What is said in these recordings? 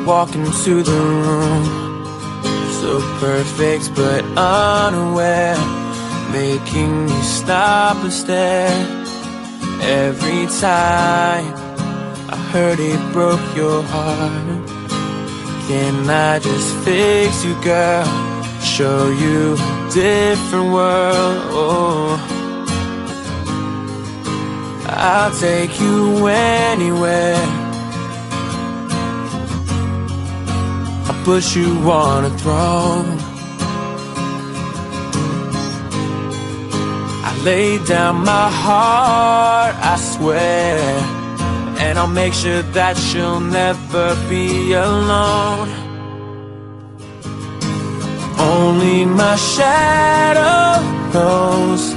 walk into the room, so perfect but unaware, making me stop and stare. Every time I heard it broke your heart. Can I just fix you, girl? Show you a different world. Oh, I'll take you anywhere. I'll put you on a throne. I lay down my heart, I swear, and I'll make sure that you'll never be alone. Only my shadow knows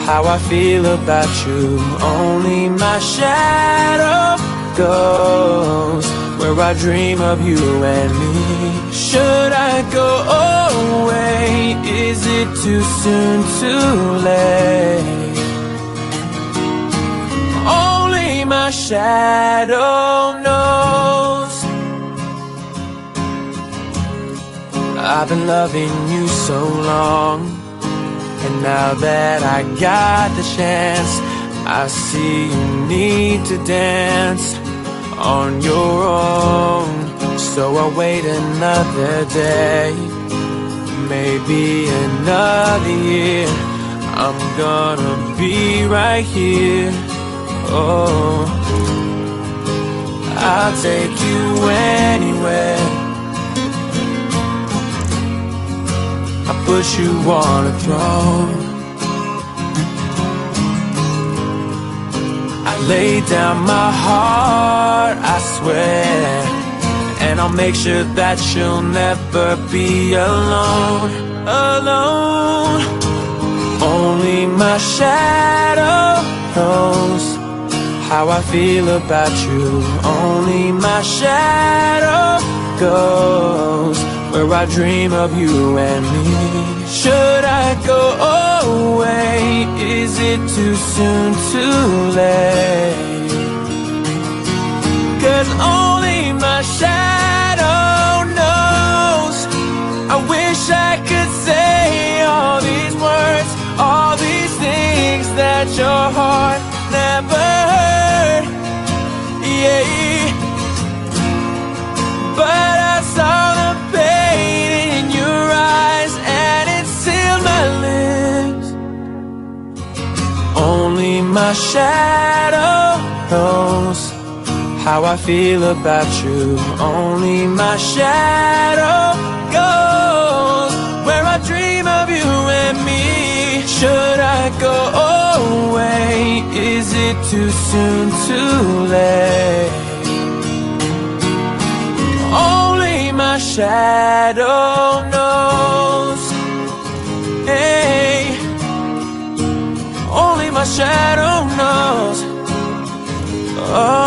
how I feel about you. Only my shadow goes where I dream of you and me. Should I go away? Is it too soon, too late? Only my shadow knows. I've been loving you so long, and now that I got the chance, I see you need to dance on your own. So I'll wait another day, maybe another year. I'm gonna be right here. Oh, I'll take you anywhere. I'll put you on a throne. I lay down my heart, I swear, and I'll make sure that you'll never be alone. Alone. Only my shadow knows how I feel about you. Only my shadow goes where I dream of you and me. Should I go away? Is it too soon, too late? 'Cause only my shadow knows. I wish I could say all these words, all these things that your heart never heard. Yeah, but I saw the pain in your eyes and it sealed my lips. Only my shadow knows how I feel about you. Only my shadow goes where I dream of you and me. Should I go away? Is it too soon, too late? Only my shadow knows. Hey, only my shadow knows. Oh.